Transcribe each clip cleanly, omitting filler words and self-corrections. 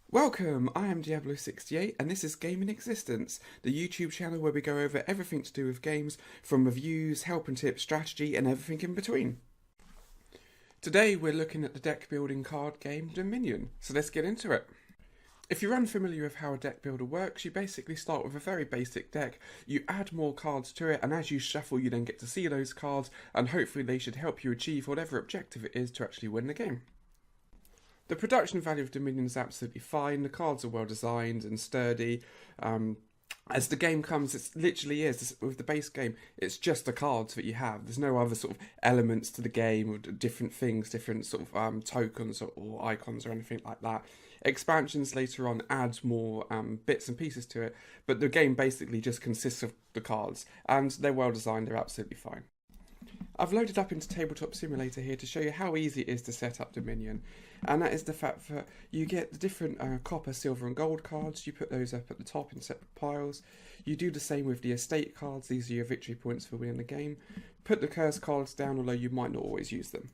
Welcome, I am Diablo68 and this is Game in Existence, the YouTube channel where we go over everything to do with games, from reviews, help and tips, strategy and everything in between. Today we're looking at the deck building card game Dominion, so let's get into it. If you're unfamiliar with how a deck builder works, you basically start with a very basic deck, you add more cards to it, and as you shuffle you then get to see those cards, and hopefully they should help you achieve whatever objective it is to actually win the game. The production value of Dominion is absolutely fine, the cards are well designed and sturdy. As the game comes, it literally is, with the base game, it's just the cards that you have. There's no other sort of elements to the game, or different things, different sort of tokens or icons or anything like that. Expansions later on add more bits and pieces to it, but the game basically just consists of the cards, and they're well designed, they're absolutely fine. I've loaded up into Tabletop Simulator here to show you how easy it is to set up Dominion, and that is the fact that you get the different copper, silver and gold cards. You put those up at the top in separate piles. You do the same with the estate cards, these are your victory points for winning the game. Put the curse cards down, although you might not always use them.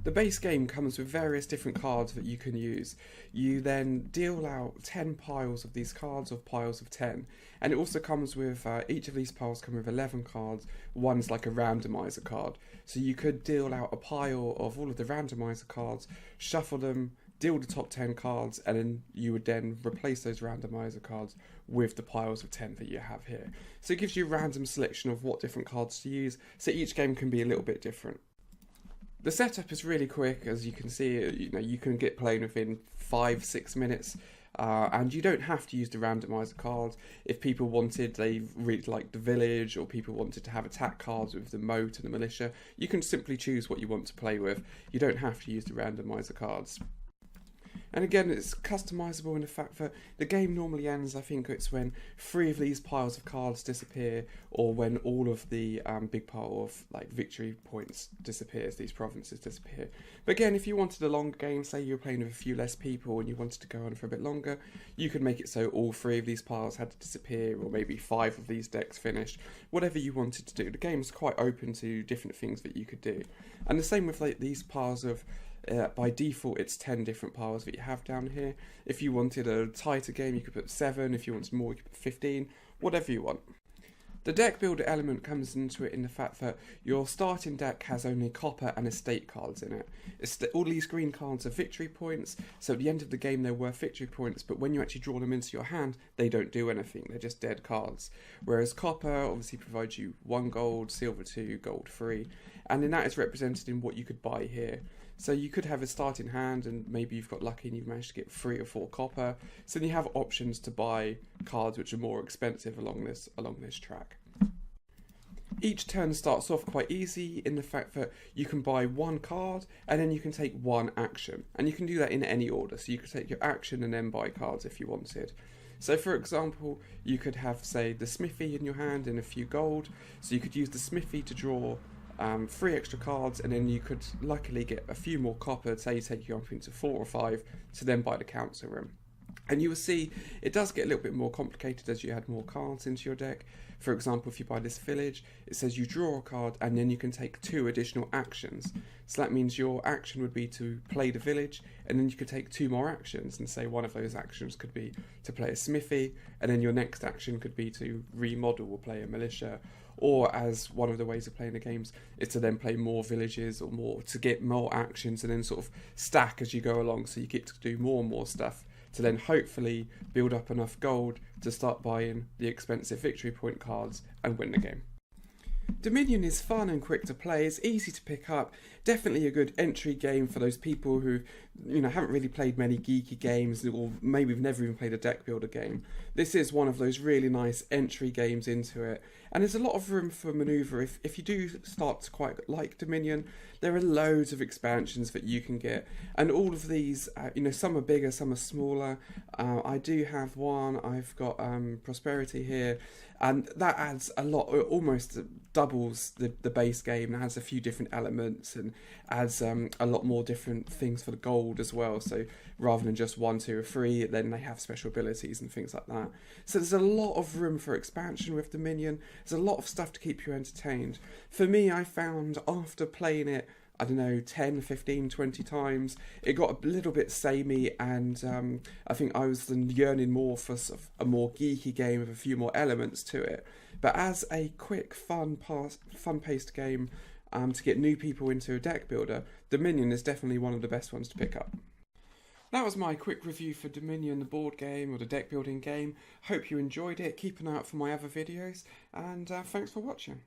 The base game comes with various different cards that you can use. You then deal out 10 piles of these cards, or piles of 10, and it also comes with, each of these piles come with 11 cards. One's like a randomizer card, so you could deal out a pile of all of the randomizer cards, shuffle them, deal the top 10 cards, and then you would then replace those randomizer cards with the piles of 10 that you have here. So it gives you a random selection of what different cards to use, so each game can be a little bit different. The setup is really quick, as you can see. You can get playing within 5-6 minutes, and you don't have to use the randomizer cards. If people wanted, they really liked the village, or people wanted to have attack cards with the moat and the militia, you can simply choose what you want to play with. You don't have to use the randomizer cards. And again, it's customizable in the fact that the game normally ends, I think it's when 3 of these piles of cards disappear, or when all of the big pile of victory points disappears, these provinces disappear. But again, if you wanted a longer game, say you were playing with a few less people and you wanted to go on for a bit longer, you could make it so all 3 of these piles had to disappear, or maybe 5 of these decks finished, whatever you wanted to do. The game's quite open to different things that you could do. And the same with these piles of by default it's 10 different piles that you have down here. If you wanted a tighter game you could put 7, if you wanted more you could put 15, whatever you want. The deck builder element comes into it in the fact that your starting deck has only copper and estate cards in it. All these green cards are victory points, so at the end of the game they're worth victory points, but when you actually draw them into your hand they don't do anything, they're just dead cards. Whereas copper obviously provides you 1 gold, silver 2, gold 3, and then that is represented in what you could buy here. So you could have a starting hand and maybe you've got lucky and you've managed to get 3 or 4 copper. So then you have options to buy cards which are more expensive along this track. Each turn starts off quite easy in the fact that you can buy 1 card and then you can take 1 action. And you can do that in any order. So you could take your action and then buy cards if you wanted. So for example, you could have, say, the smithy in your hand and a few gold. So you could use the smithy to draw 3 extra cards, and then you could luckily get a few more copper, say you take you up into 4 or 5, to then buy the council room. And you will see it does get a little bit more complicated as you add more cards into your deck. For example, if you buy this village, it says you draw a card and then you can take 2 additional actions. So that means your action would be to play the village, and then you could take 2 more actions, and say one of those actions could be to play a smithy, and then your next action could be to remodel or play a militia. Or, as one of the ways of playing the games, is to then play more villages or more, to get more actions and then sort of stack as you go along, so you get to do more and more stuff to then hopefully build up enough gold to start buying the expensive victory point cards and win the game. Dominion is fun and quick to play, it's easy to pick up, definitely a good entry game for those people who haven't really played many geeky games, or maybe have never even played a deck builder game. This is one of those really nice entry games into it, and there's a lot of room for manoeuvre. If you do start to quite like Dominion, there are loads of expansions that you can get, and all of these, some are bigger, some are smaller. I do have one, I've got Prosperity here, and that adds a lot, almost doubles the base game, and has a few different elements and adds a lot more different things for the gold as well. So rather than just 1, 2 or 3, then they have special abilities and things like that. So there's a lot of room for expansion with Dominion. There's a lot of stuff to keep you entertained. For me, I found after playing it I don't know, 10, 15, 20 times, it got a little bit samey, and I think I was then yearning more for sort of a more geeky game with a few more elements to it. But as a quick, fun-paced game to get new people into a deck builder, Dominion is definitely one of the best ones to pick up. That was my quick review for Dominion, the board game or the deck building game. Hope you enjoyed it. Keep an eye out for my other videos, and thanks for watching.